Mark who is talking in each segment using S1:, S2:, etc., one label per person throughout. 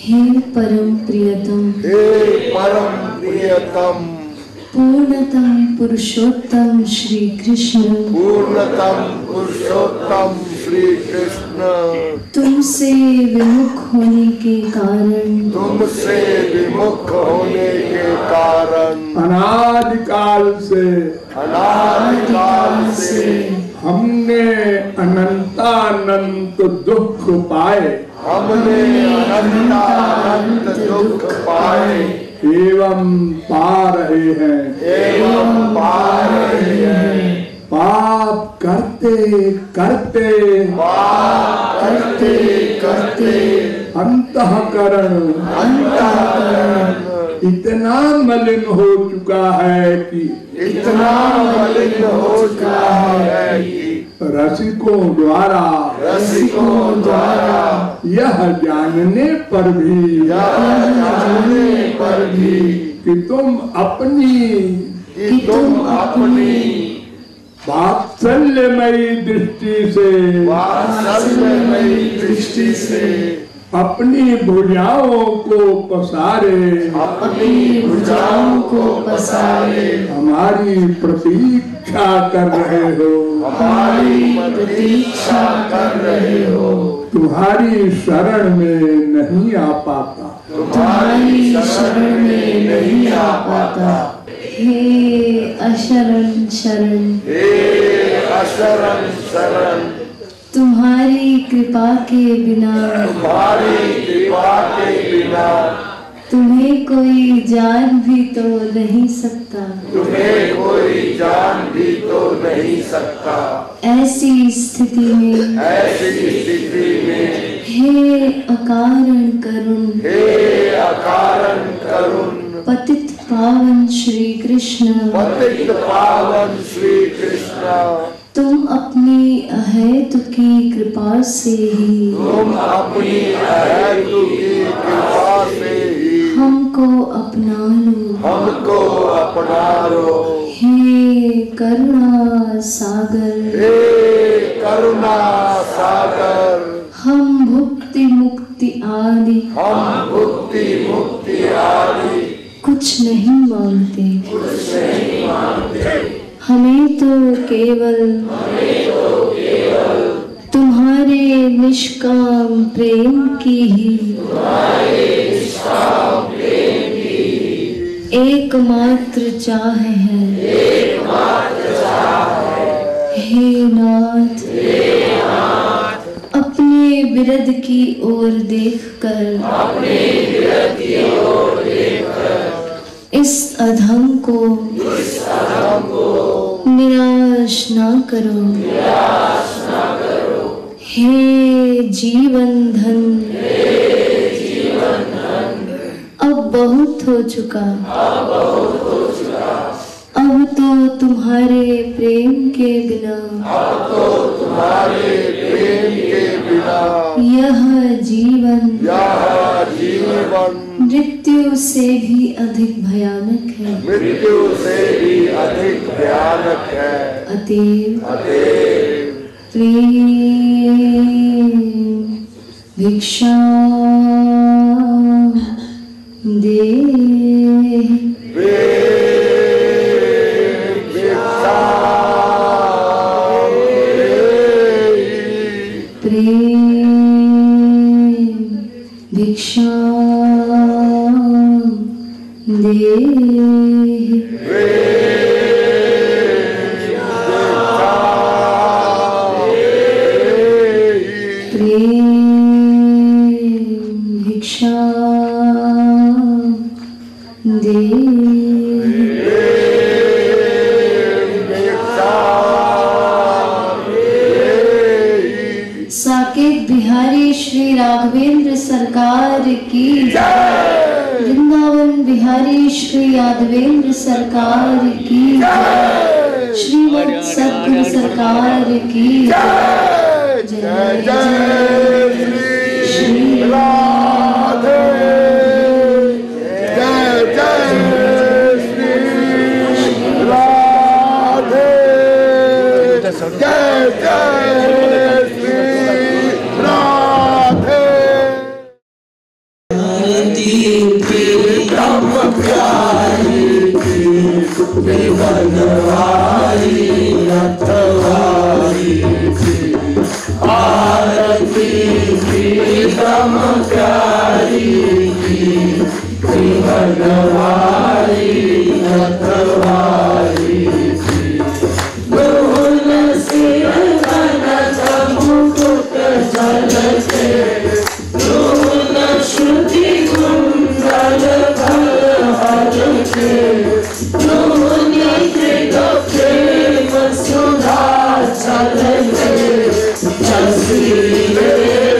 S1: हे परम प्रियतम,
S2: हे परम प्रियतम,
S1: पूर्णतम पुरुषोत्तम श्री कृष्ण,
S2: पूर्णतम पुरुषोत्तम श्री कृष्ण,
S1: तुमसे विमुख होने के कारण,
S2: तुमसे विमुख होने के कारण,
S3: अनादिकाल से हमने अनंतानंत दुख पाए,
S2: हमने अनंतानंत दुख पाए
S3: एवं पा रहे हैं,
S2: एवं पा रहे हैं।
S3: पाप करते करते अंतःकरण इतना मलिन हो चुका है कि रसिकों द्वारा यह जानने पर भी कि तुम अपनी वात्सल्यमयी दृष्टि से अपनी भुजाओं को पसारे हमारी प्रतीक्षा कर रहे हो, तुम्हारी शरण में नहीं आ पाता,
S1: हे अशरण शरण, तुम्हारी कृपा के बिना तुम्हें कोई जान भी तो नहीं सकता, ऐसी स्थिति में हे अकारण करुण, पतित पावन श्री कृष्ण, तुम अपनी अहेतुकी कृपा से ही हमको अपना लो, हे करुणा सागर, हम भुक्ति मुक्ति आदि कुछ नहीं मांगते, हमें तो केवल तुम्हारे निष्काम प्रेम की ही एकमात्र चाह है। हे नाथ, अपने विरध की ओर देखकर इस अधम को निराश ना करो, हे जीवन धन, अब बहुत हो चुका, अब तो तुम्हारे प्रेम के बिना यह जीवन मृत्यु से भी अधिक भयानक है, अतएव प्रेम भिक्षा दे, भिक्षा दे, भिक्षा दे, साकेत बिहारी श्री राघवेंद्र सरकार की जय, वृंदावन बिहारी श्री यादवेंद्र सरकार की जय, श्रीमद सद्गुरु सरकार की जय, जय जय श्री राधे,
S2: जय जय श्री राधे, जय जय श्री राधे।
S4: प्रीतम प्यारी की बनवारी रखवारी की आरती प्रीतम प्यारी की बनवारी रखवारी की दुल्हन सिर कनक मुकुट झलके दुल्हन श्रुति कुंडल भर के दुल्हनी त्रिगके वसुधा चलके जसीले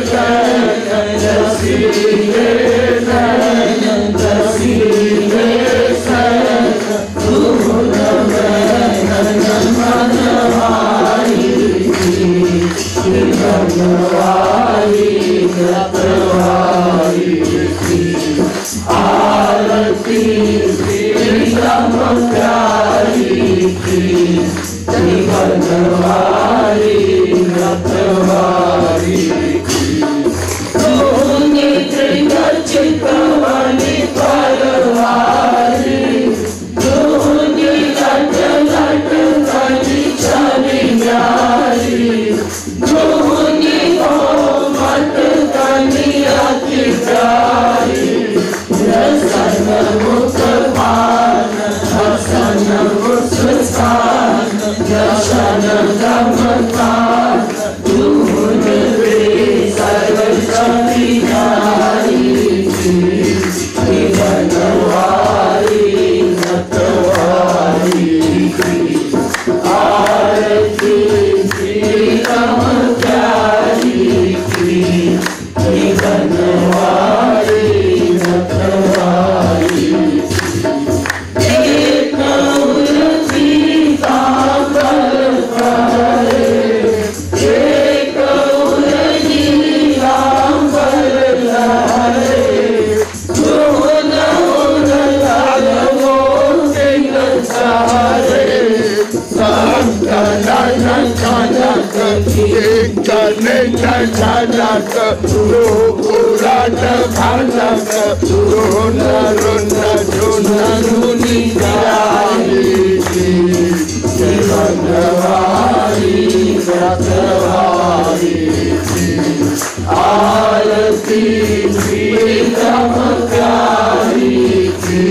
S4: नयन जसीले नयन जसीले नयन दुल्हन नयन मनवारी की बनवारी रखवारी की आरती प्रीतम प्यारी की बनवारी रखवारी की दोनी त्रिगर्चित मणि परवारी दोनी लट लट कली चली न्यारी दोनी मत कली अति प्यारी रसन मुख पान हसन मुस्कान दर्शन गमकान दून सर्व कविहारी की बनवारी रखवारी की आरती प्रीतम प्यारी की बनवारी रखवारी एक आरती प्रीतम प्यारी की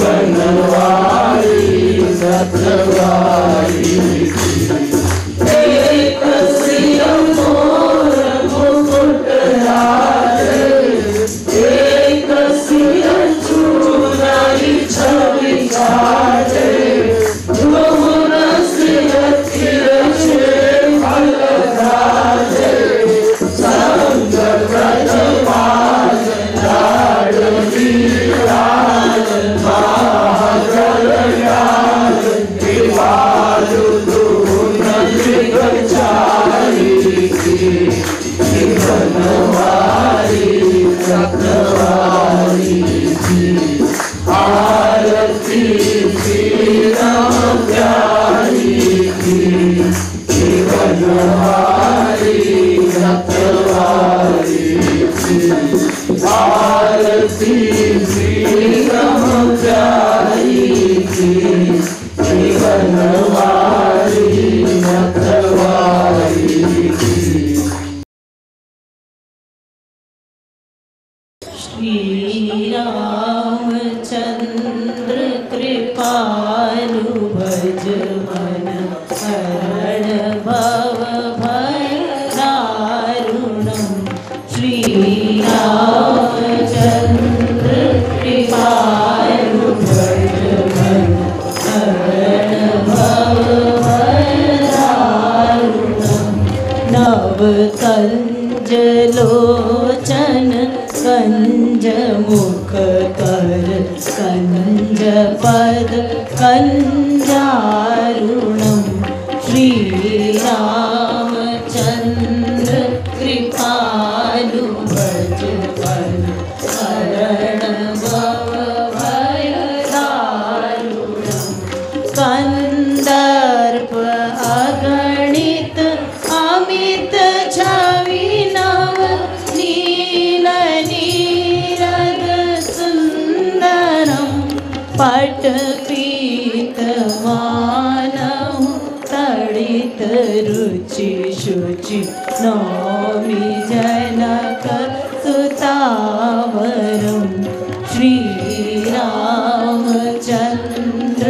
S4: बनवारी रखवारी की एक सिर मोर मुकुट राजे एक सिर चूड़ाई छवि छाजे दोहन सिर तिरछे फल राजे संग ब्रजपाल लाडली लाल महागल लाल कृपालु दून त्रिगर्चारी की बनवारी रखवारी की आरती प्रीतम प्यारी की बनवारी रखवारी की आरती प्रीतम प्यारी की बनवारी रखवारी की श्री रामचंद्र कृपालु भज मन हरण भव भय दारुणम् श्री रामचंद्र कृपालु भज मन हरण भव भय दारुणम् नव कंज लोचन कंज मुख कर कंज पद कंजारुणम् श्री रामचंद्र कृपालु भज मन हरण भव भय दारुणम् कंदर्प अगणित अमित छवि नव नील नीर पट पीत मानहु तड़ित रुचि शुचि नौमि जनक सुतावरम श्री रामचंद्र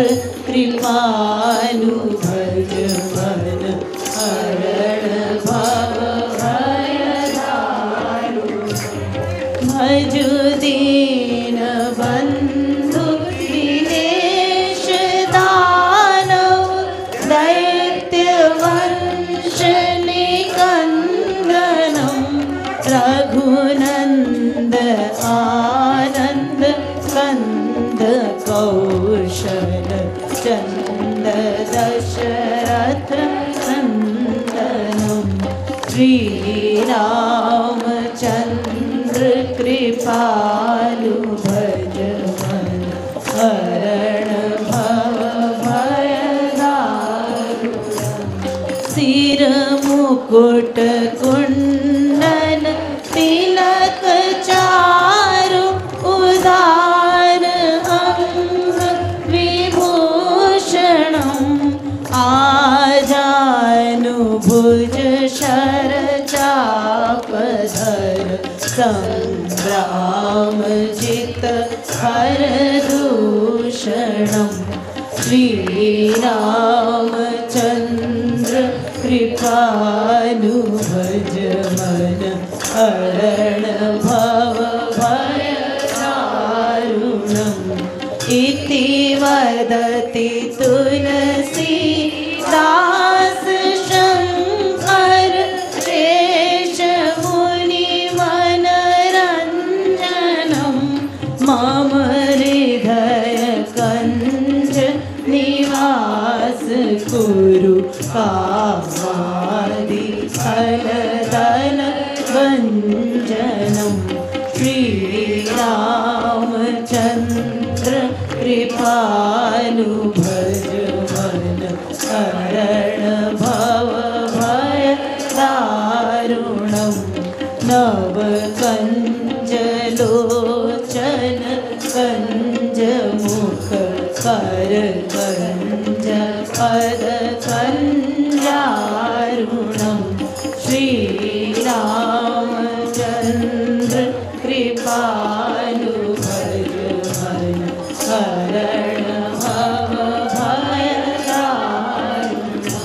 S4: कृपालु भज मन हरण भव भय भजु दीन बंधु दिनेश दानव दैत्य वंश निकंदनम रघुनंद आनंद कंद कौशल चंद दशरथ नंदनम श्री रामचंद्र कृपालु भज मन हरण भव भय सिर मुकुट कुंडल तिलक चारु उदार अंग विभूषणम आजानुभुज शर चापधर संग्राम जित हर दूषणम श्री रामचंद्र कृपालु भज मन हरण भव भय दारुणम इति वदति तुलसीदास शंकर शेष मुनि मनरंजनम मम हृदय कंज निवास कुरु कामादि फलदल भंजनम श्री रामचंद्र कृपालु भज मन हरण भव भय दारुणम नव कंज लोचन कंज मुख कर कंज पद कंजारुणम श्री रामचंद्र कृपालु भज मन हरण भव भय दारुणम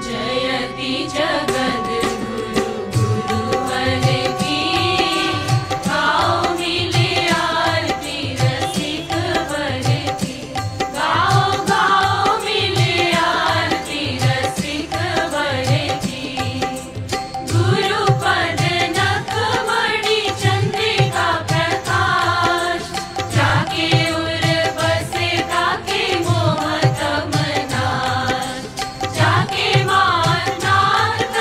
S4: जयति जगद गुरु गुरुवर की गाओ मिले आरती रसिक वर की गाओ गाओ मिले आरती रसिक वर की गुरु पद नख मणि चंद्रिका प्रकाश जाके उर बसे ताके मोह तम नाश जाके मान नाथ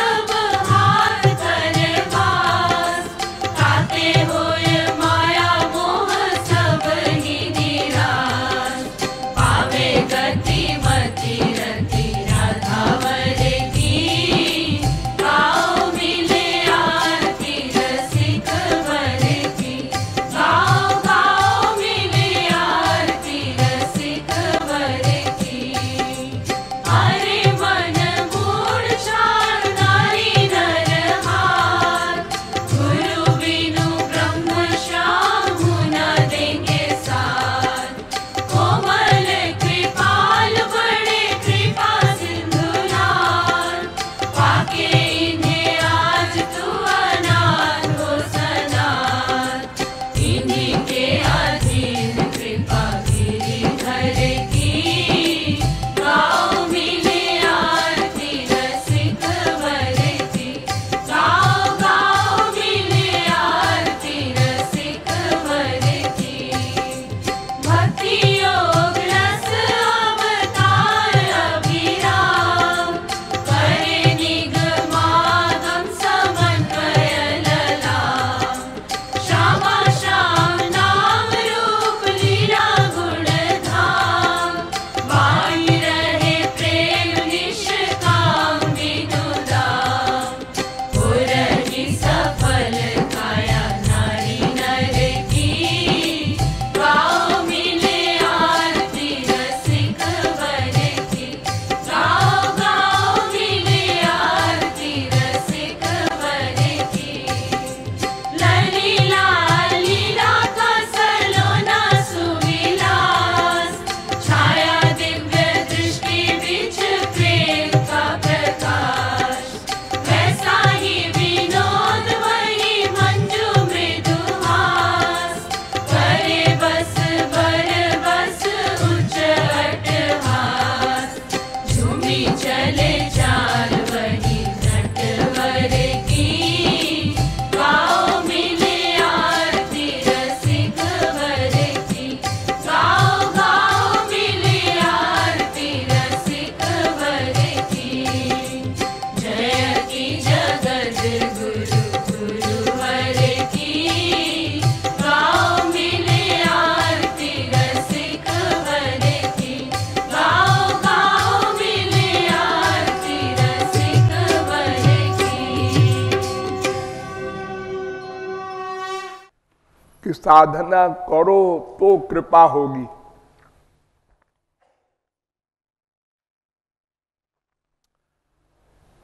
S3: कि साधना करो तो कृपा होगी।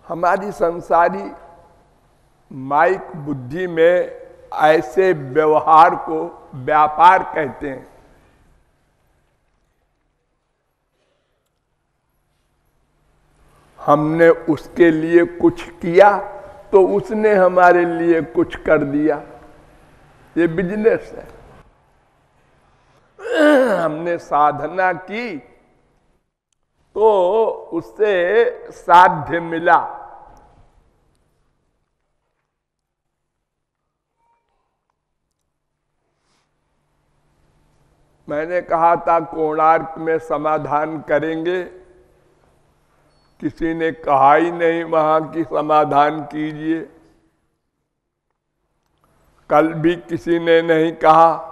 S3: हमारी संसारी माइक बुद्धि में ऐसे व्यवहार को व्यापार कहते हैं। हमने उसके लिए कुछ किया तो उसने हमारे लिए कुछ कर दिया, ये बिजनेस है। हमने साधना की तो उससे साध्य मिला। मैंने कहा था कोणार्क में समाधान करेंगे, किसी ने कहा ही नहीं वहां की समाधान कीजिए। कल भी किसी ने नहीं कहा।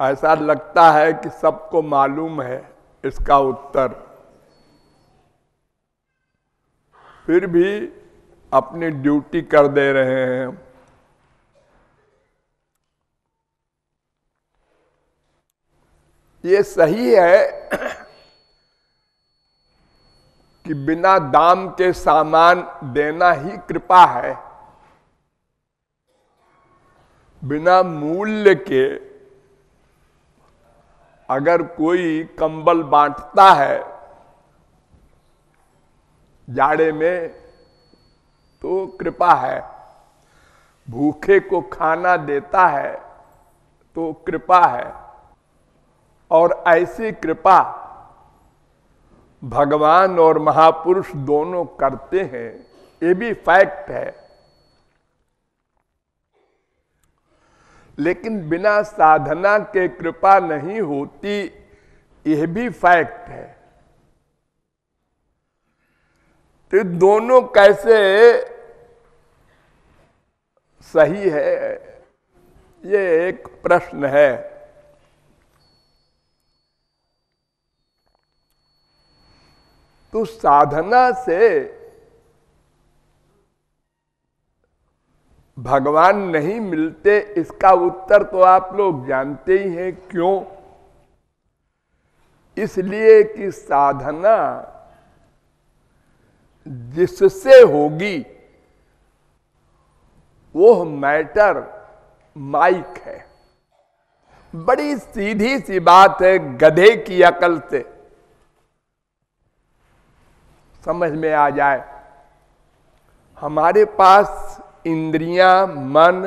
S3: ऐसा लगता है कि सबको मालूम है इसका उत्तर, फिर भी अपनी ड्यूटी कर दे रहे हैं। ये सही है कि बिना दाम के सामान देना ही कृपा है। बिना मूल्य के अगर कोई कंबल बांटता है जाड़े में तो कृपा है, भूखे को खाना देता है तो कृपा है। और ऐसी कृपा भगवान और महापुरुष दोनों करते हैं, ये भी फैक्ट है। लेकिन बिना साधना के कृपा नहीं होती, यह भी फैक्ट है। तो दोनों कैसे सही है, ये एक प्रश्न है। तो साधना से भगवान नहीं मिलते, इसका उत्तर तो आप लोग जानते ही हैं। क्यों? इसलिए कि साधना जिससे होगी वो मैटर माइक है। बड़ी सीधी सी बात है, गधे की अकल से समझ में आ जाए। हमारे पास इंद्रियां, मन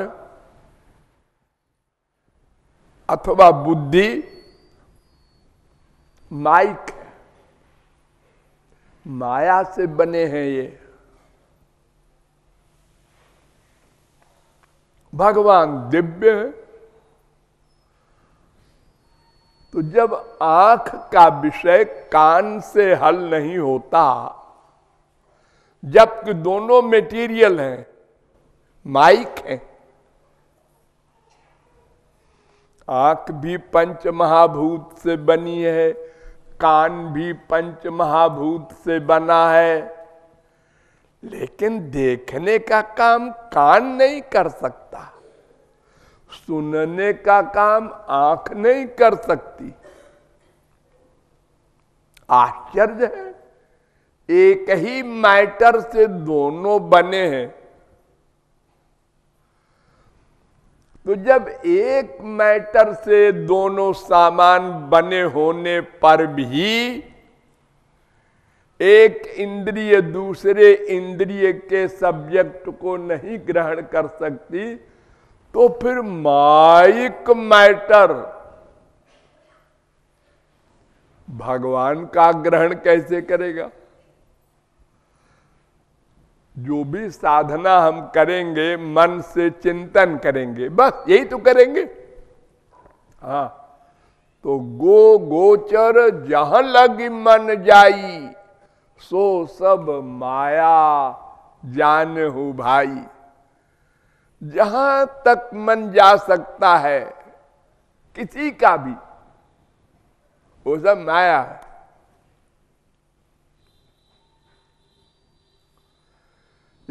S3: अथवा बुद्धि माइक है, माया से बने हैं ये। भगवान दिव्य है। तो जब आंख का विषय कान से हल नहीं होता, जबकि दोनों मेटीरियल हैं, माइक है। आंख भी पंच महाभूत से बनी है, कान भी पंच महाभूत से बना है। लेकिन देखने का काम कान नहीं कर सकता, सुनने का काम आंख नहीं कर सकती। आश्चर्य है, एक ही मैटर से दोनों बने हैं। तो जब एक मैटर से दोनों सामान बने होने पर भी एक इंद्रिय दूसरे इंद्रिय के सब्जेक्ट को नहीं ग्रहण कर सकती, तो फिर माइक मैटर भगवान का ग्रहण कैसे करेगा? जो भी साधना हम करेंगे, मन से चिंतन करेंगे, बस यही तो करेंगे। हाँ, तो गो गोचर जहां लगी मन जाई, सो सब माया जानहु भाई। जहां तक मन जा सकता है किसी का भी, वो सब माया है।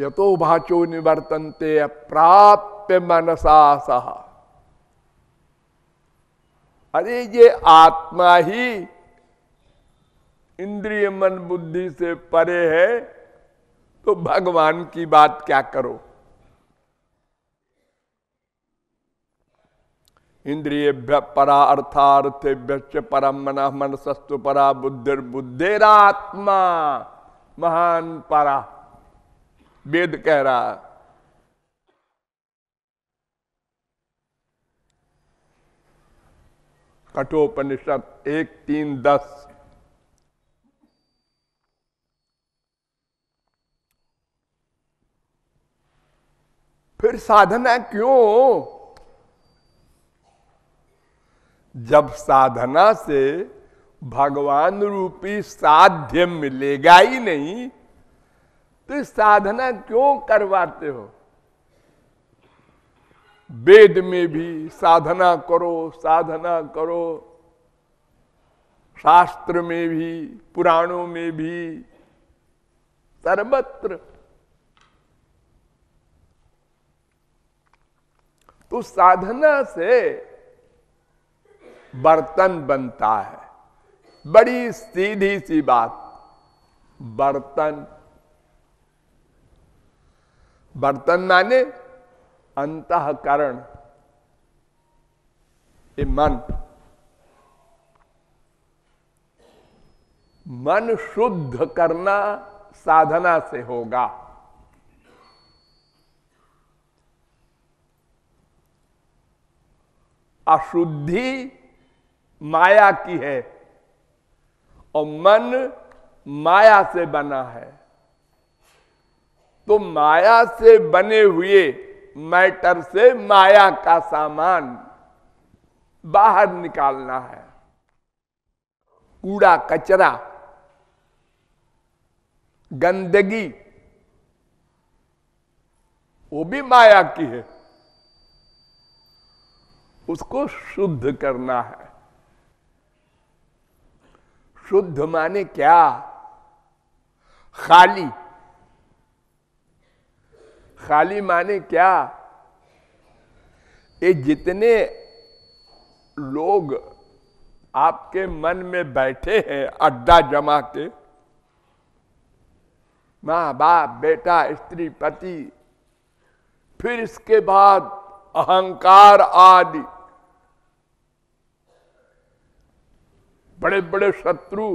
S3: यतो भाचो निवर्तन्ते अप्राप्य मनसा सह। अरे ये आत्मा ही इंद्रिय मन बुद्धि से परे है, तो भगवान की बात क्या करो। इंद्रियेभ्य परा अर्थार्थेभ्य परम मनः मनसस्तु परा बुद्धिर्बुद्धिरात्मा महान परा, वेद कह रहा है। कठोपनिषद 1:3-10। फिर साधना क्यों? जब साधना से भगवान रूपी साध्य मिलेगा ही नहीं, तो साधना क्यों करवाते हो? वेद में भी साधना करो साधना करो, शास्त्र में भी पुराणों में भी सर्वत्र। तो साधना से बर्तन बनता है। बड़ी सीधी सी बात, बर्तन, बर्तन माने अंतःकरण, ये मन। मन शुद्ध करना साधना से होगा। अशुद्धि माया की है और मन माया से बना है। तो माया से बने हुए मैटर से माया का सामान बाहर निकालना है। कूड़ा कचरा, गंदगी, वो भी माया की है, उसको शुद्ध करना है। शुद्ध माने क्या? खाली। खाली माने क्या? ये जितने लोग आपके मन में बैठे हैं अड्डा जमा के, माँ बाप बेटा स्त्री पति, फिर इसके बाद अहंकार आदि बड़े बड़े शत्रु,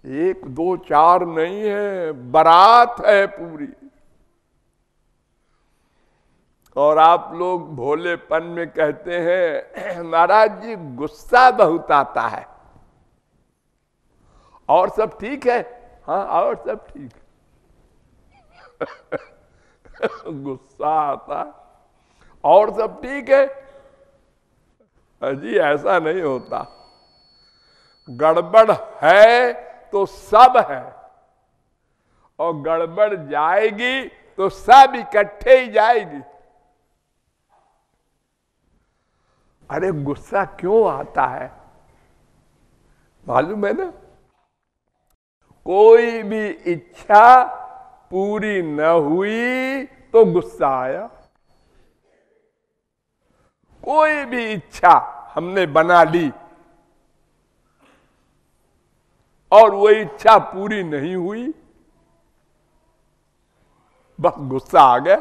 S3: 1 2 4 नहीं है, बारात है पूरी। और आप लोग भोलेपन में कहते हैं महाराज जी गुस्सा बहुत आता है, और सब ठीक है। हाँ और सब ठीक गुस्सा आता और सब ठीक है। अजी ऐसा नहीं होता, गड़बड़ है तो सब है, और गड़बड़ जाएगी तो सब इकट्ठे ही जाएगी। अरे गुस्सा क्यों आता है मालूम है ना? कोई भी इच्छा पूरी न हुई तो गुस्सा आया। कोई भी इच्छा हमने बना ली और वो इच्छा पूरी नहीं हुई, बस गुस्सा आ गया।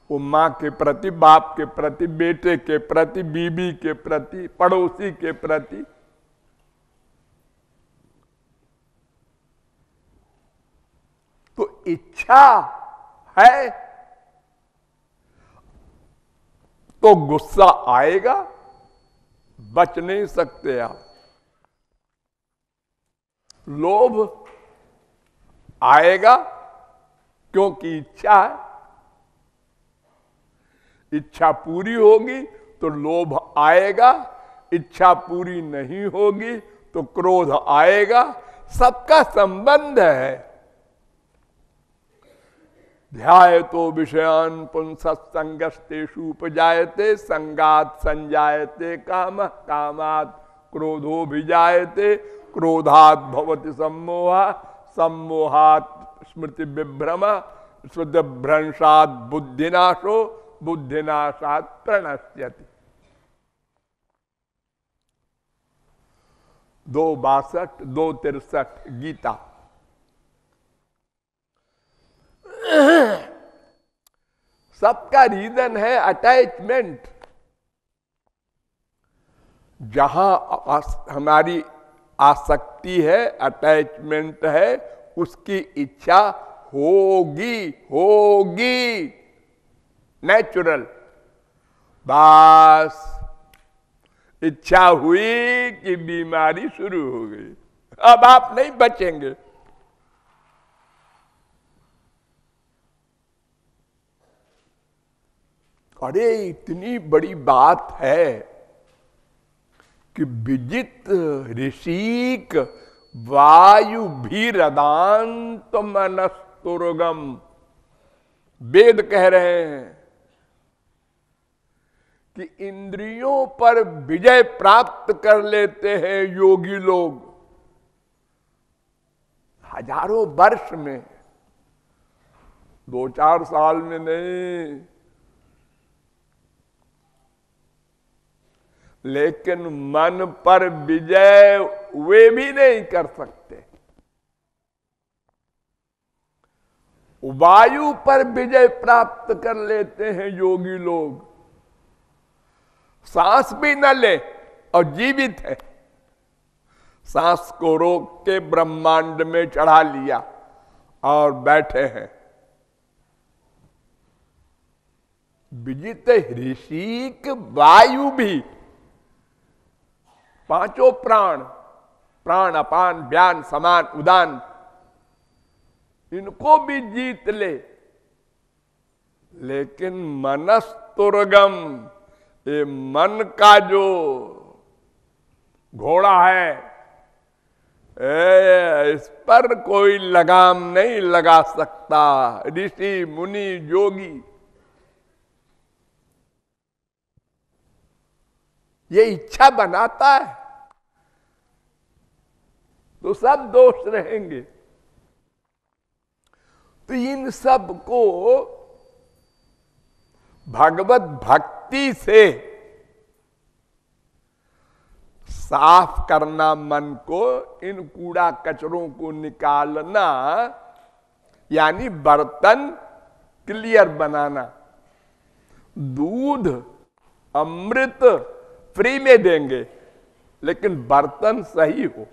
S3: वो मां के प्रति, बाप के प्रति, बेटे के प्रति, बीबी के प्रति, पड़ोसी के प्रति। तो इच्छा है तो गुस्सा आएगा, बच नहीं सकते आप। लोभ आएगा क्योंकि इच्छा है, इच्छा पूरी होगी तो लोभ आएगा, इच्छा पूरी नहीं होगी तो क्रोध आएगा। सबका संबंध है। ध्यायतो विषयान् पुंसत्संगस्तेषु उपजायते, संगात् संजायते कामः, कामात् क्रोधो भिजायते, क्रोधात् भवति सम्मोहः, सम्मोहात् स्मृति विभ्रम, शुद्ध भ्रंशात बुद्धिनाशो, बुद्धिनाशात प्रणश्यति। 2:62, 2:63 गीता। सबका रीजन है अटैचमेंट। जहां हमारी आसक्ति है, अटैचमेंट है, उसकी इच्छा होगी, होगी, नेचुरल। बस इच्छा हुई कि बीमारी शुरू हो गई, अब आप नहीं बचेंगे। अरे इतनी बड़ी बात है कि विजित ऋषिक वायु भीरदांत मनस्तुर्गम, वेद कह रहे हैं कि इंद्रियों पर विजय प्राप्त कर लेते हैं योगी लोग हजारों वर्ष में, 2-4 साल में नहीं। लेकिन मन पर विजय वे भी नहीं कर सकते। वायु पर विजय प्राप्त कर लेते हैं योगी लोग, सांस भी न ले और जीवित है, सांस को रोक के ब्रह्मांड में चढ़ा लिया और बैठे हैं। विजित ऋषिक वायु भी, 5 प्राण, प्राण अपान व्यान समान उदान, इनको भी जीत ले। लेकिन मनस्तुर्गम, ये मन का जो घोड़ा है, इस पर कोई लगाम नहीं लगा सकता। ऋषि मुनि योगी ये इच्छा बनाता है तो सब दोष रहेंगे। तो इन सब को भगवत भक्ति से साफ करना, मन को, इन कूड़ा कचरों को निकालना, यानी बर्तन क्लियर बनाना। दूध अमृत फ्री में देंगे, लेकिन बर्तन सही हो।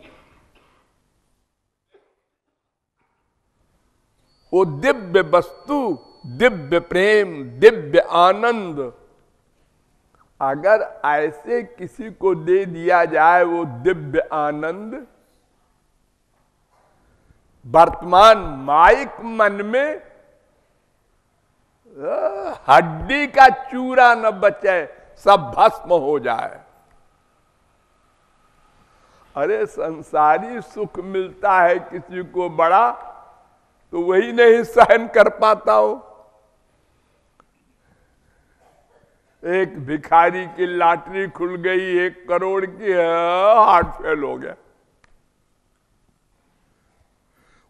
S3: वो दिव्य वस्तु, दिव्य प्रेम, दिव्य आनंद अगर ऐसे किसी को दे दिया जाए, वो दिव्य आनंद वर्तमान माइक मन में हड्डी का चूरा न बचे, सब भस्म हो जाए। अरे संसारी सुख मिलता है किसी को बड़ा, तो वही नहीं सहन कर पाता हो। एक भिखारी की लॉटरी खुल गई 1 करोड़ की, हार्ट फेल हो गया।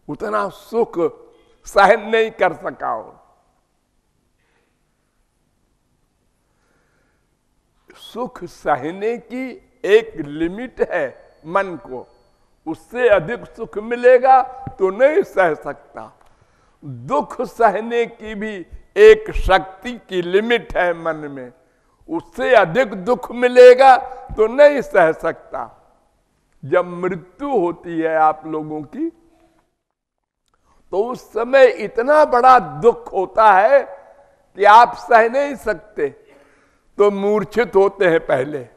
S3: उतना सुख सहन नहीं कर सका हो। सुख सहने की एक लिमिट है मन को, उससे अधिक सुख मिलेगा तो नहीं सह सकता। दुख सहने की भी एक शक्ति की लिमिट है मन में, उससे अधिक दुख मिलेगा तो नहीं सह सकता। जब मृत्यु होती है आप लोगों की, तो उस समय इतना बड़ा दुख होता है कि आप सह नहीं सकते, तो मूर्छित होते हैं, पहले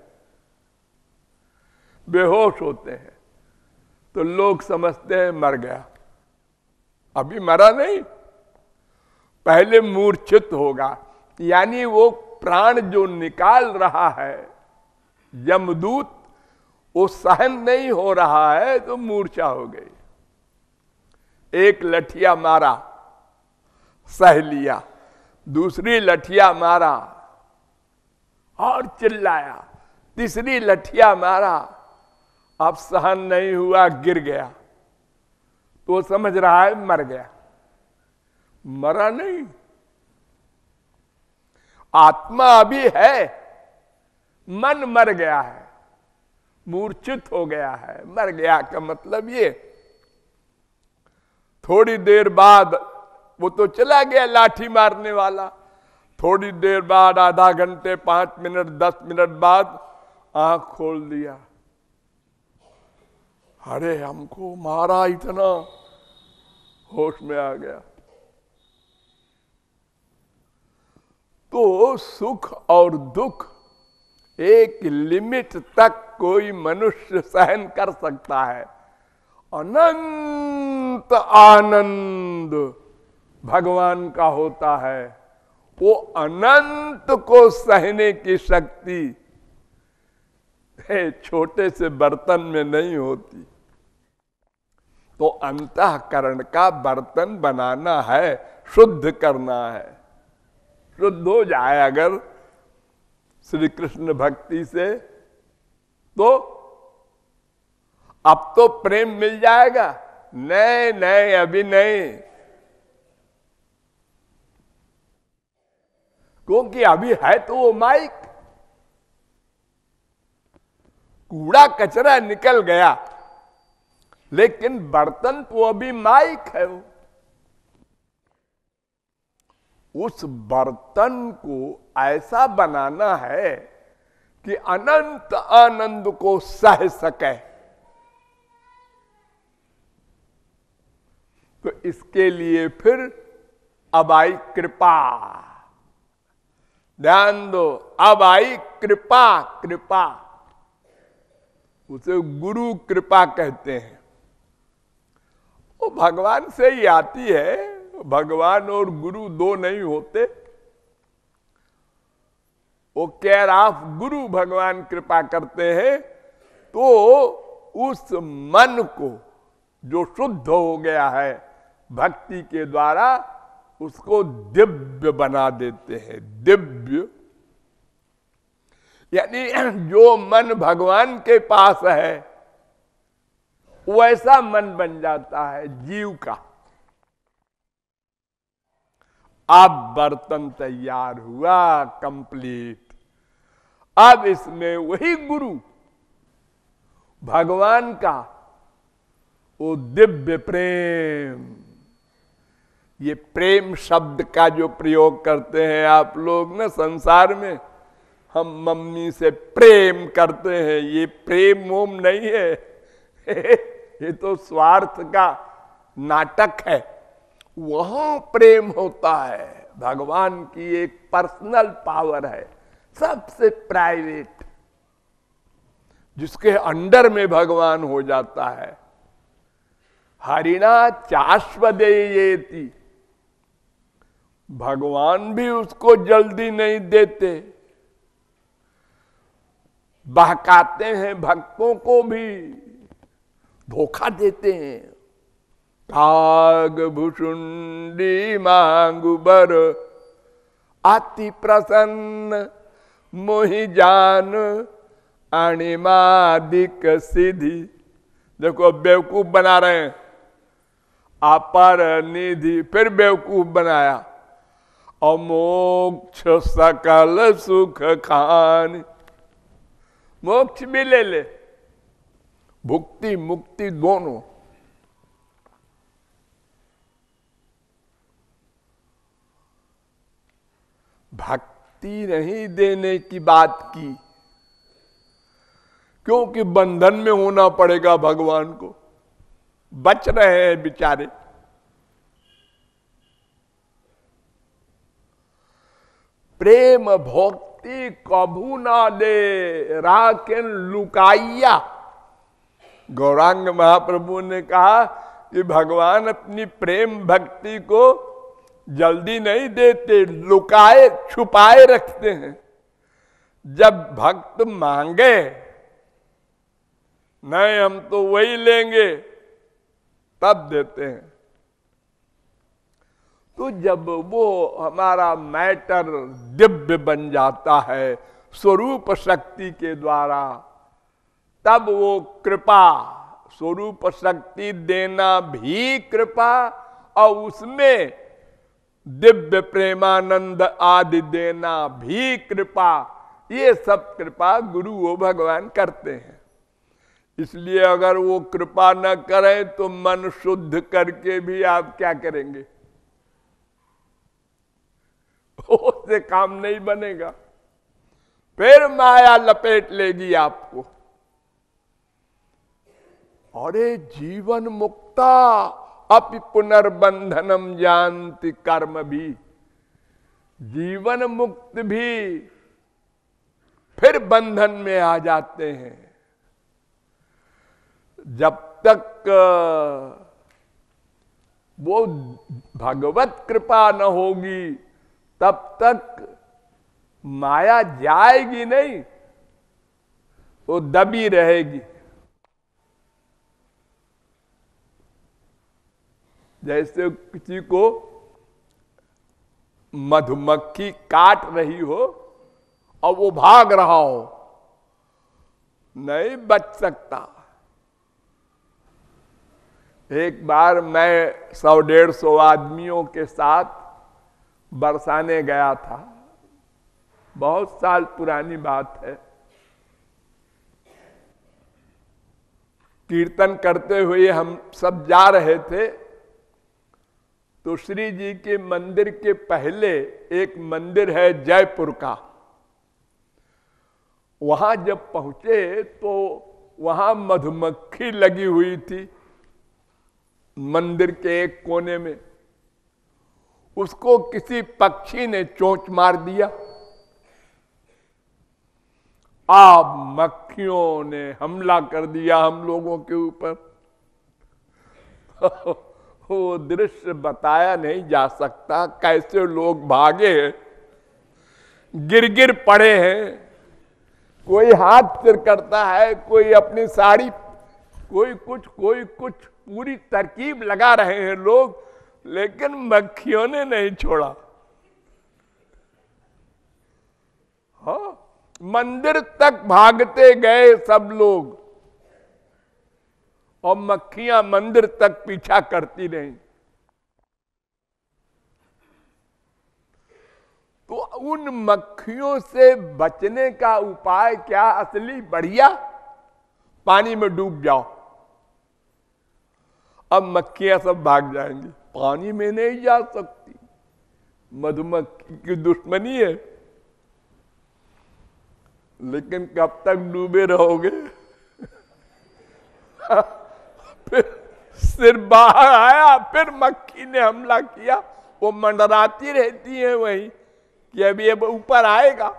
S3: बेहोश होते हैं, तो लोग समझते हैं मर गया। अभी मरा नहीं, पहले मूर्छित होगा। यानी वो प्राण जो निकाल रहा है यमदूत, वो सहन नहीं हो रहा है, तो मूर्छा हो गई। एक लठिया मारा, सह लिया, दूसरी लठिया मारा और चिल्लाया, तीसरी लठिया मारा, अब सहन नहीं हुआ, गिर गया, तो समझ रहा है मर गया। मरा नहीं, आत्मा अभी है, मन मर गया है, मूर्छित हो गया है। मर गया का मतलब ये, थोड़ी देर बाद वो तो चला गया लाठी मारने वाला, थोड़ी देर बाद, आधा घंटे, 5 मिनट, 10 मिनट बाद आंख खोल दिया, अरे हमको मारा इतना, होश में आ गया। तो सुख और दुख एक लिमिट तक कोई मनुष्य सहन कर सकता है। अनंत आनंद भगवान का होता है, वो अनंत को सहने की शक्ति छोटे से बर्तन में नहीं होती। तो अंतःकरण का बर्तन बनाना है, शुद्ध करना है। शुद्ध हो जाए अगर श्री कृष्ण भक्ति से, तो अब तो प्रेम मिल जाएगा। नहीं नहीं, अभी नहीं, क्योंकि अभी है तो वो माइक, कूड़ा कचरा निकल गया, लेकिन बर्तन तो अभी माइक है। उस बर्तन को ऐसा बनाना है कि अनंत आनंद को सह सके। तो इसके लिए फिर अब आई कृपा, ध्यान दो, अब आई कृपा। कृपा उसे गुरु कृपा कहते हैं, वो भगवान से ही आती है। भगवान और गुरु दो नहीं होते। वो केयर ऑफ गुरु भगवान कृपा करते हैं, तो उस मन को जो शुद्ध हो गया है भक्ति के द्वारा, उसको दिव्य बना देते हैं। दिव्य यानी जो मन भगवान के पास है वैसा मन बन जाता है जीव का। अब बर्तन तैयार हुआ, कंप्लीट। अब इसमें वही गुरु भगवान का वो दिव्य प्रेम, ये प्रेम शब्द का जो प्रयोग करते हैं आप लोग ना संसार में, हम मम्मी से प्रेम करते हैं, ये प्रेम मोम नहीं है ये तो स्वार्थ का नाटक है। वहां प्रेम होता है, भगवान की एक पर्सनल पावर है, सबसे प्राइवेट, जिसके अंडर में भगवान हो जाता है। हरिणा चाश्वदेयेति, भगवान भी उसको जल्दी नहीं देते, बहकाते हैं, भक्तों को भी धोखा देते हैं। काग भुषुंडी मांगु बर, अति प्रसन्न मोहि जान अणिमादिक सिद्धि। देखो अब बेवकूफ बना रहे हैं, अपर निधि, फिर बेवकूफ बनाया। अमोक्ष सकल सुख खान, मोक्ष भी ले ले, भुक्ति मुक्ति दोनों। भक्ति नहीं देने की बात की, क्योंकि बंधन में होना पड़ेगा भगवान को, बच रहे हैं बेचारे। प्रेम भक्ति कभू ना दे राकेन लुकाइया। गौरांग महाप्रभु ने कहा कि भगवान अपनी प्रेम भक्ति को जल्दी नहीं देते, लुकाए छुपाए रखते हैं। जब भक्त मांगे, नहीं हम तो वही लेंगे, तब देते हैं। तो जब वो हमारा मैटर दिव्य बन जाता है स्वरूप शक्ति के द्वारा, तब वो कृपा, स्वरूप शक्ति देना भी कृपा, और उसमें दिव्य प्रेमानंद आदि देना भी कृपा, ये सब कृपा गुरु वो भगवान करते हैं। इसलिए अगर वो कृपा न करें तो मन शुद्ध करके भी आप क्या करेंगे, उससे काम नहीं बनेगा, फिर माया लपेट लेगी आपको। अरे जीवन मुक्ता अपि पुनर्बंधनम जानति कर्म भी, जीवन मुक्त भी फिर बंधन में आ जाते हैं। जब तक वो भगवत कृपा न होगी तब तक माया जाएगी नहीं, वो दबी रहेगी। जैसे किसी को मधुमक्खी काट रही हो और वो भाग रहा हो, नहीं बच सकता। एक बार मैं 100-150 आदमियों के साथ बरसाने गया था, बहुत साल पुरानी बात है। कीर्तन करते हुए हम सब जा रहे थे, तो श्री जी के मंदिर के पहले एक मंदिर है जयपुर का, वहां जब पहुंचे तो वहां मधुमक्खी लगी हुई थी मंदिर के एक कोने में। उसको किसी पक्षी ने चोंच मार दिया। अब मक्खियों ने हमला कर दिया हम लोगों के ऊपर। वो दृश्य बताया नहीं जा सकता, कैसे लोग भागे हैं, गिर गिर पड़े हैं, कोई हाथ सिर करता है, कोई अपनी साड़ी, कोई कुछ, पूरी तरकीब लगा रहे हैं लोग, लेकिन मक्खियों ने नहीं छोड़ा। हाँ, मंदिर तक भागते गए सब लोग और मक्खियां मंदिर तक पीछा करती रहीं। तो उन मक्खियों से बचने का उपाय क्या असली बढ़िया? पानी में डूब जाओ, अब मक्खियां सब भाग जाएंगी। पानी में नहीं जा सकती, मधुमक्खी की दुश्मनी है। लेकिन कब तक डूबे रहोगे? फिर सिर बाहर आया, फिर मक्खी ने हमला किया। वो मंडराती रहती है वहीं कि अभी अब ऊपर आएगा।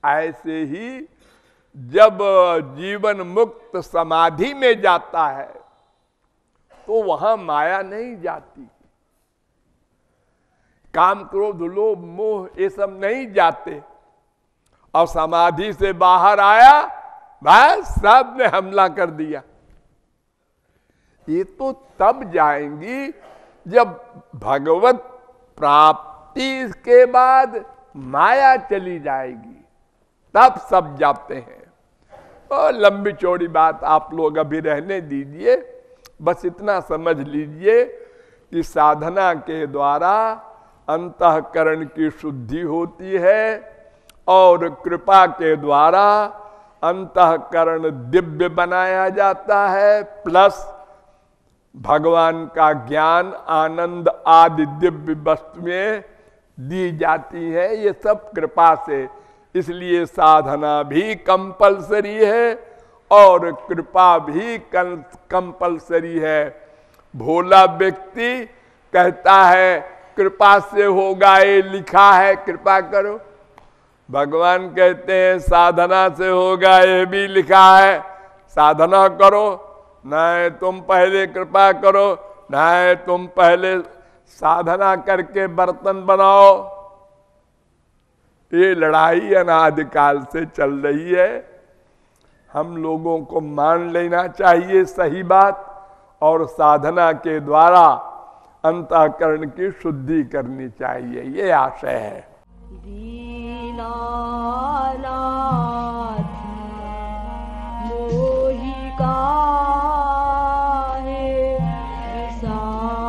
S3: ऐसे ही जब जीवन मुक्त समाधि में जाता है तो वहां माया नहीं जाती, काम क्रोध लोभ मोह ये सब नहीं जाते। और समाधि से बाहर आया, बस सब ने हमला कर दिया। ये तो तब जाएंगी जब भगवत प्राप्ति के बाद माया चली जाएगी, तब सब जाते हैं। और लंबी चौड़ी बात आप लोग अभी रहने दीजिए, बस इतना समझ लीजिए कि साधना के द्वारा अंतःकरण की शुद्धि होती है और कृपा के द्वारा अंतःकरण दिव्य बनाया जाता है, प्लस भगवान का ज्ञान आनंद आदि दिव्य वस्तुएं दी जाती है। ये सब कृपा से, इसलिए साधना भी कंपलसरी है और कृपा भी कंपलसरी है। भोला व्यक्ति कहता है कृपा से होगा, ये लिखा है कृपा करो। भगवान कहते हैं साधना से होगा, ये भी लिखा है साधना करो। नहीं तुम पहले कृपा करो, नहीं तुम पहले साधना करके बर्तन बनाओ। ये लड़ाई अनादिकाल से चल रही है। हम लोगों को मान लेना चाहिए सही बात और साधना के द्वारा अंतःकरण की शुद्धि करनी चाहिए, ये आशय है।
S5: दीनानाथ मोहि काहे विसार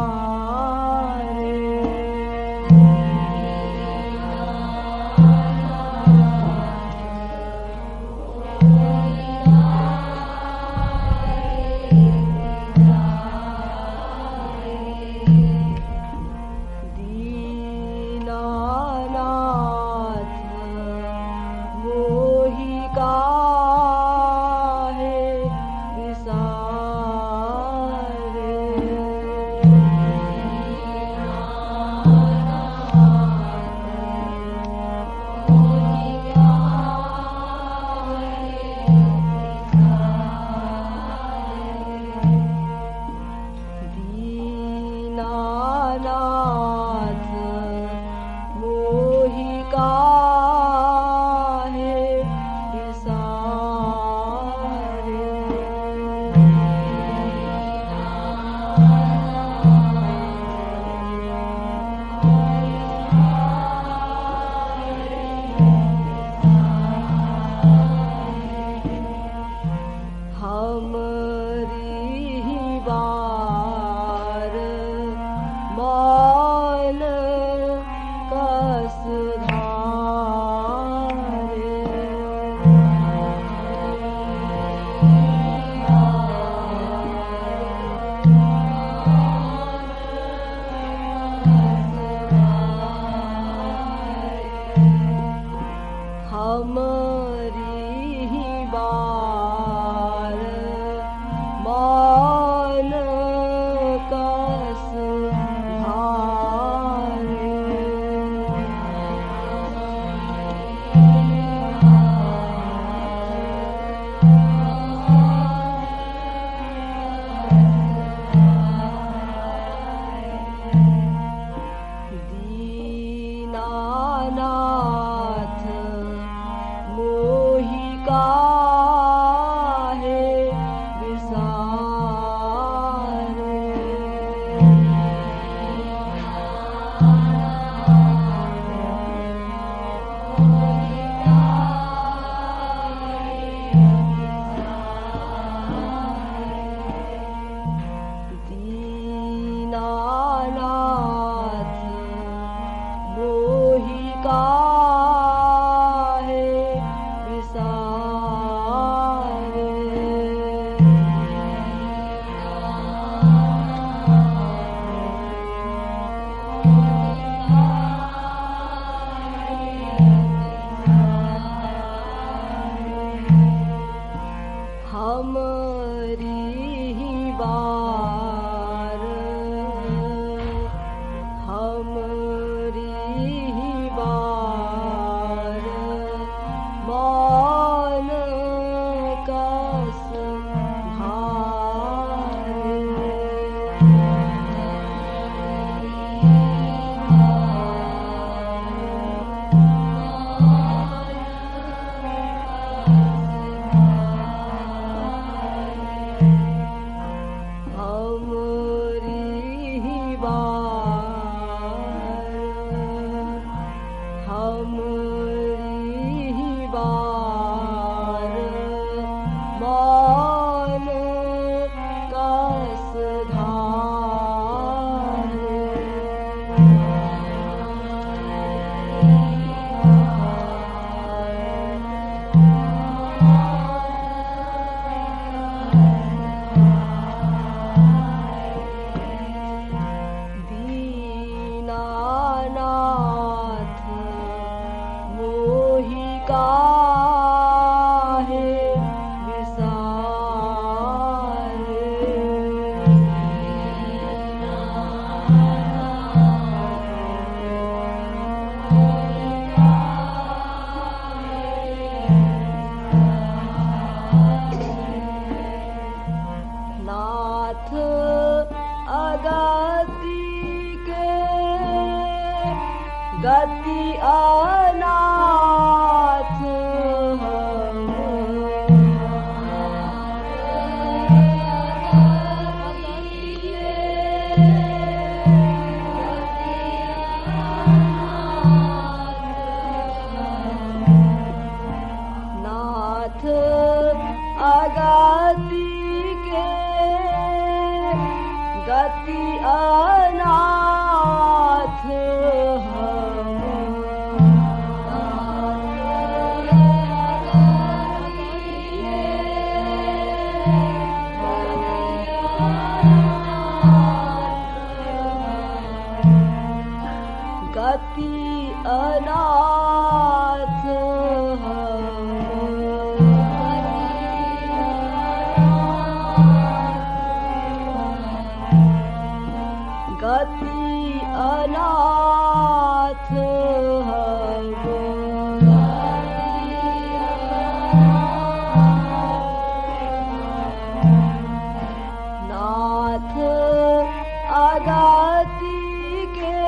S5: अगति के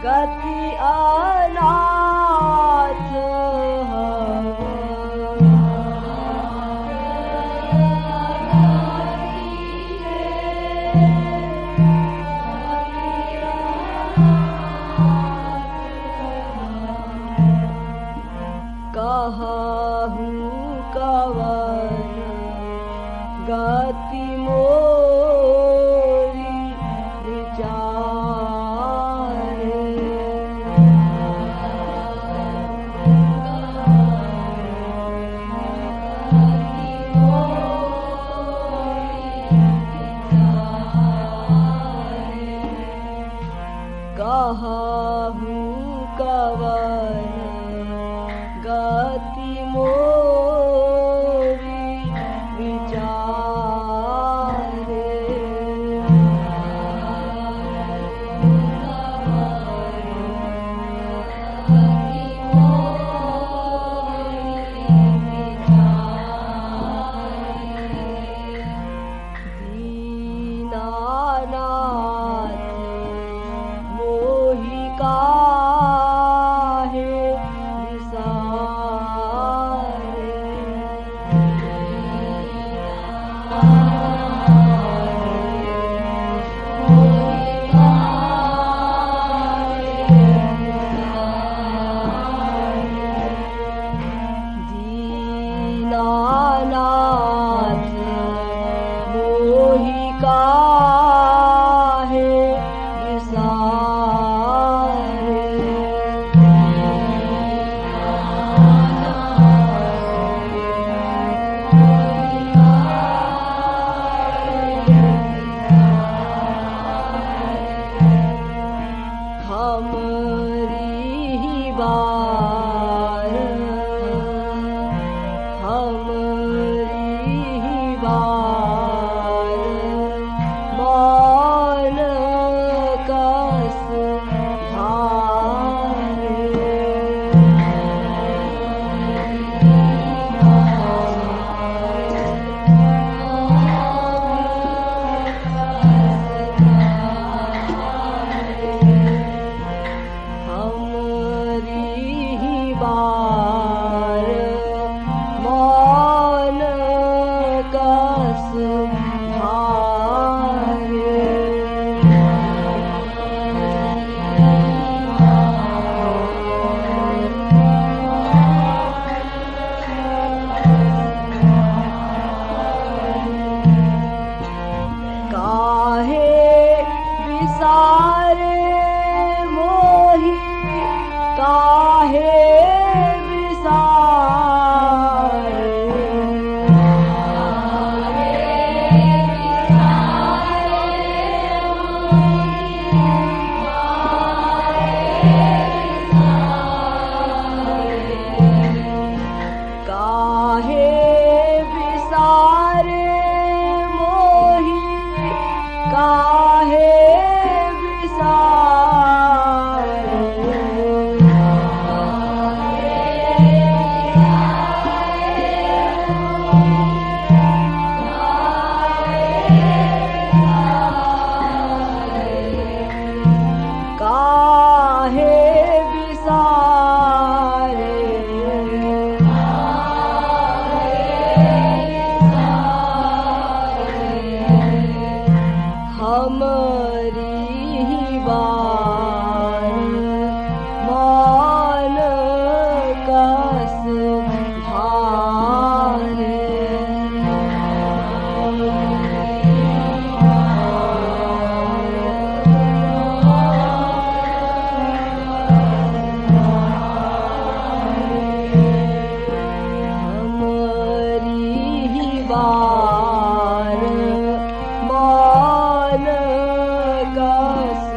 S5: गति अनाथ कहूँ कवन गति मोरी विचारे कहूँ कवन गति मोरी विचारे दीनानाथ मोहि काहे दीनानाथ मोहि काहे विसारे हमरी बार मान कस हमरी बार मान कस काहे विसारे मोहि काहे काहे विसारे मोहि काहे हमरी बार मान कस हमरी बार मान कस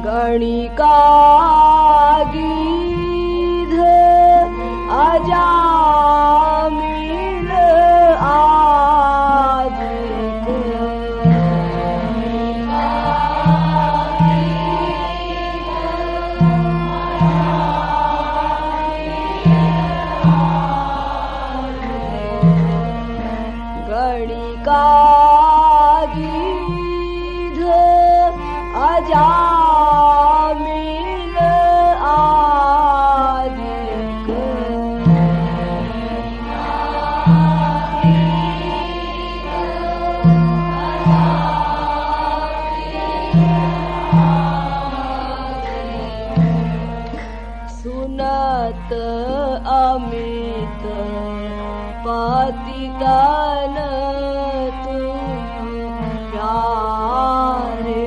S5: गणिका गीध अजामिल आ का गीध अजामिल आदिक सुनत अमित पतितन तुम प्यारे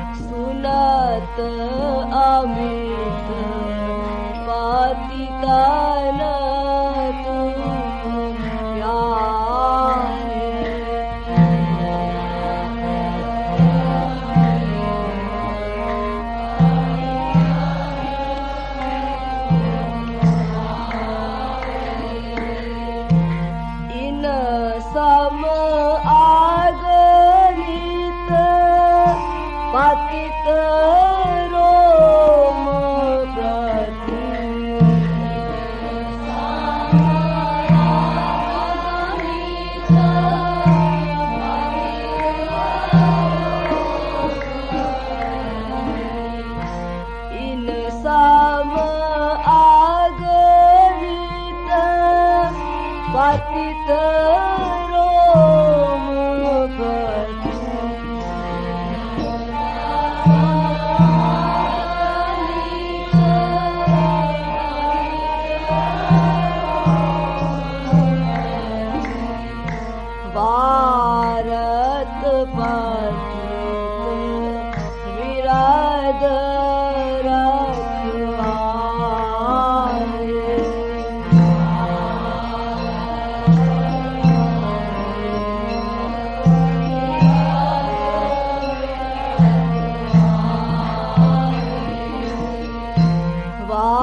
S5: सुनत अमित पतितन तुम प्यारे इन सम आगनित पतित रोम प्रति इन सम आगनित पतित रोम प्रति भारत पतित विराद रखवारे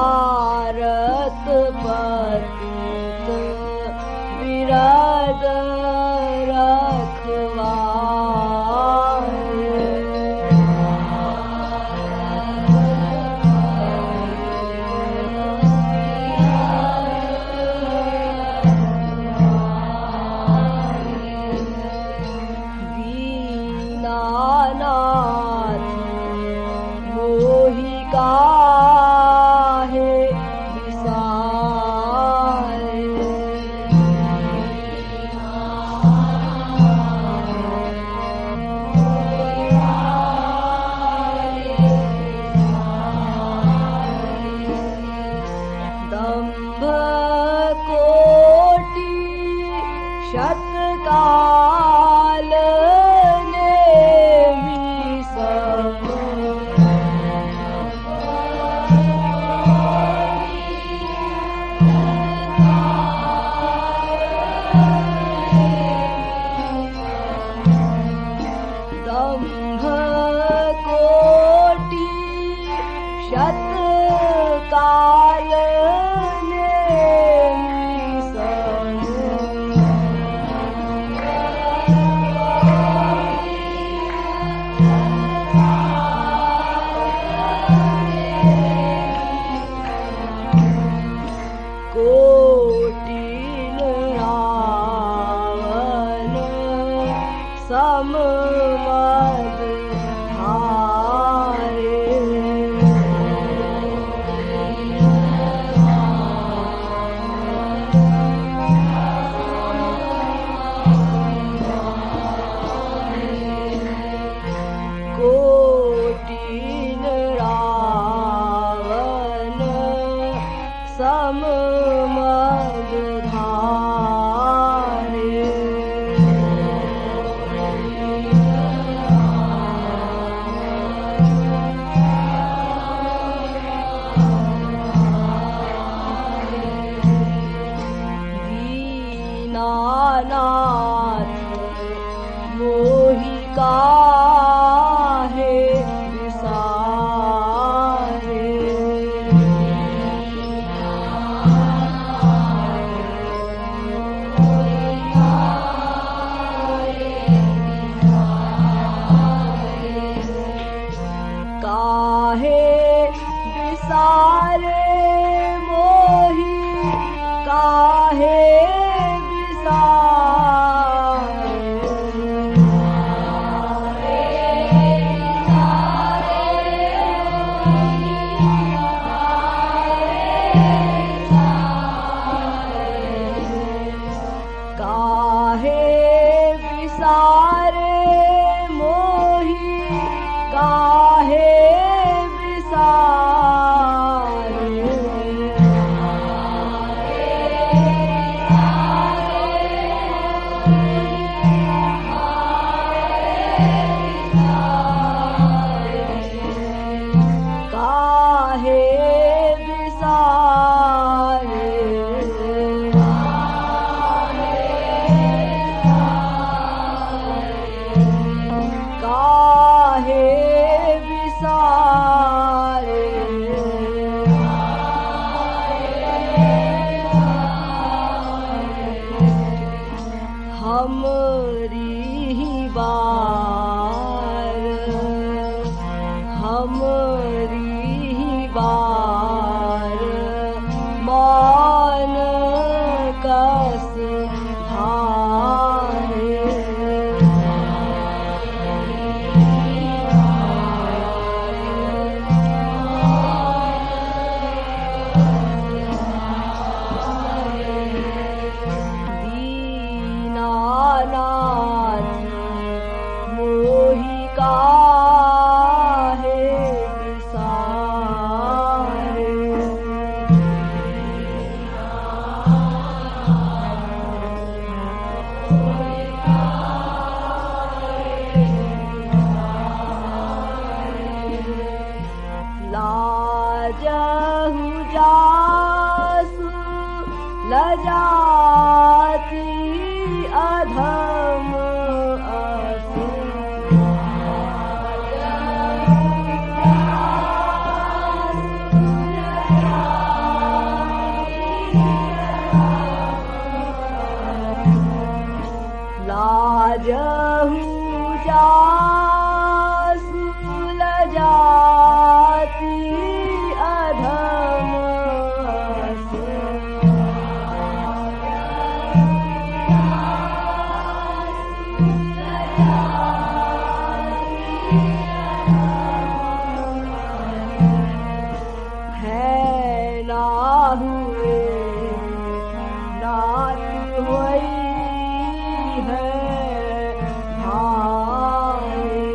S5: भारत पतित विराद दीनानाथ मोहि काहे विसारे दंभ कोटि शतकाल नेमि सम दंभ कोटि शतकाल नेमि सम कोटिन रावण सम मद हारे कोटिन रावण सम मद धारे दीनानाथ मोहि काहे विसारे काहे बिसारे काहे बिसारे हमरी ही बार हमरी ही बार मान कस भारे दीनानाथ मोहि काहे बिसारे लाजहु जासु लजाती अधम असु लाजहु जासु लजाती अधम असु है ना हुए नाथ होई है भाई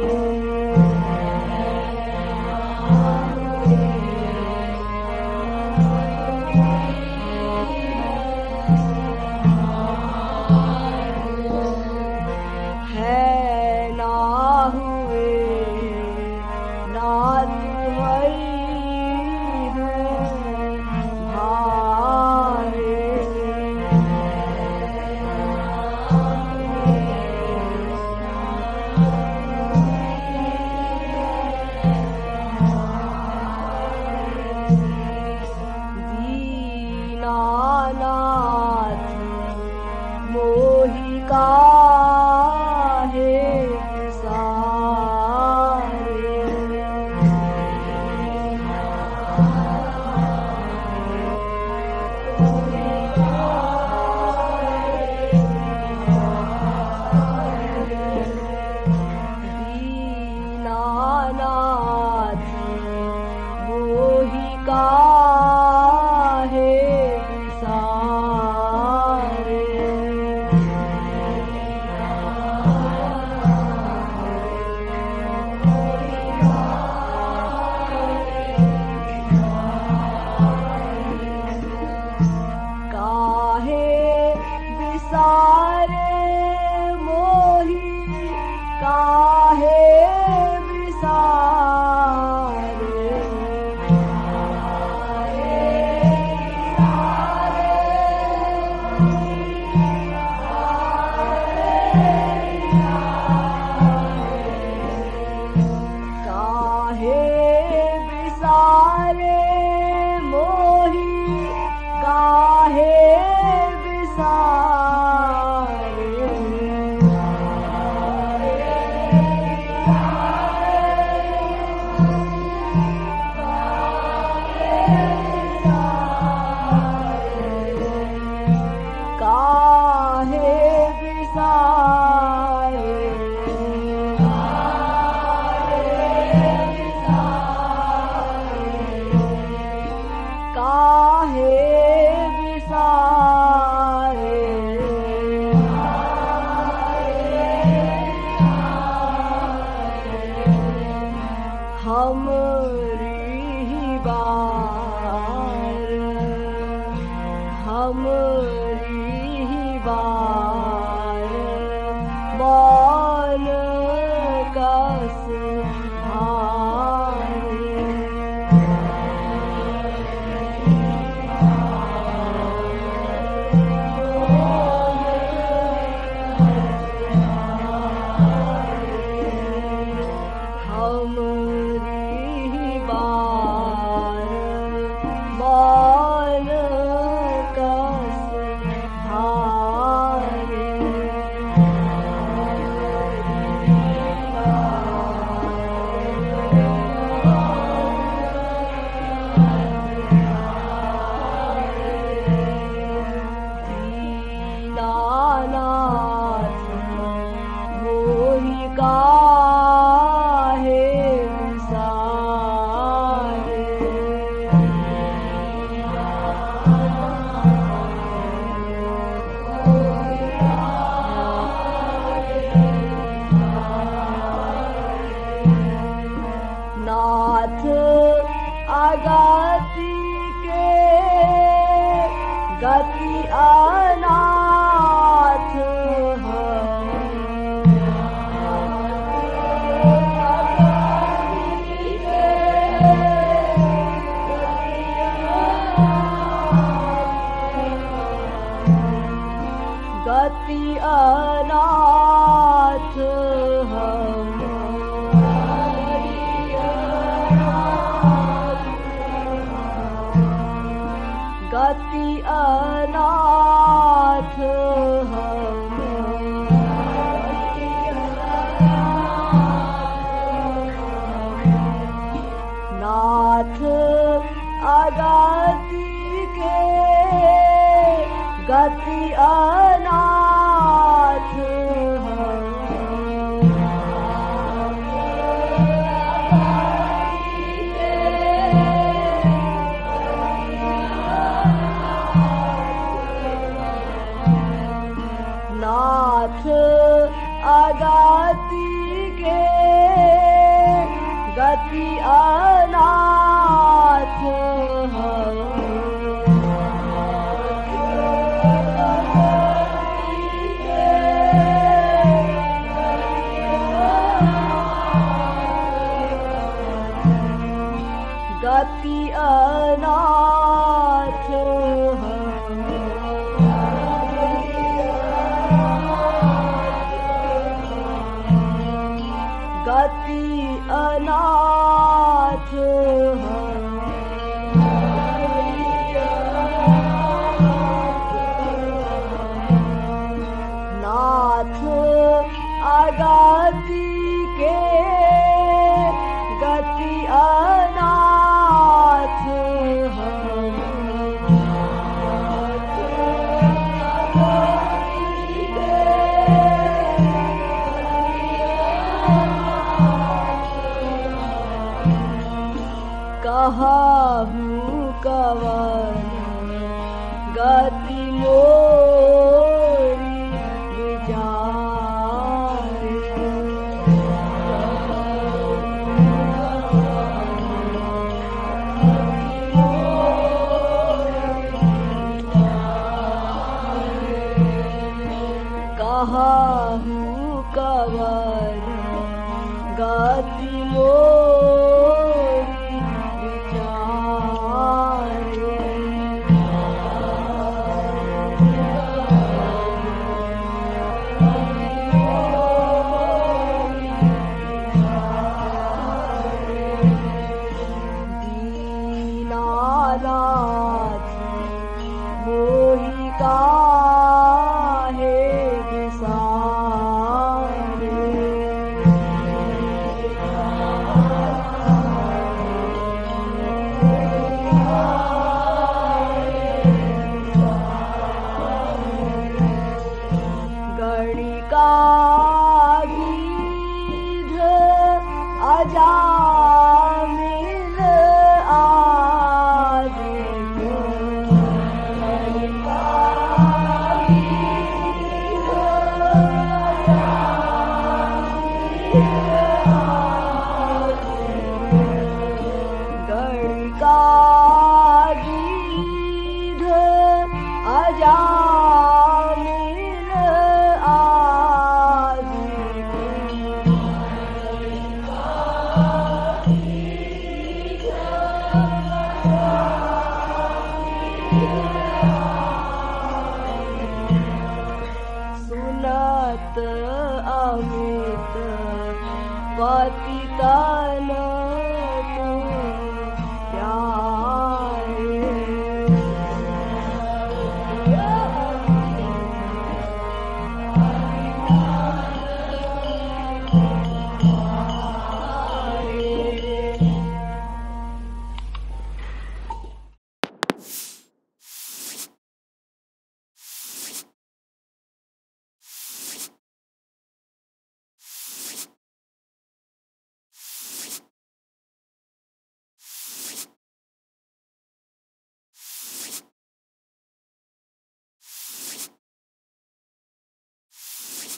S5: पतितानां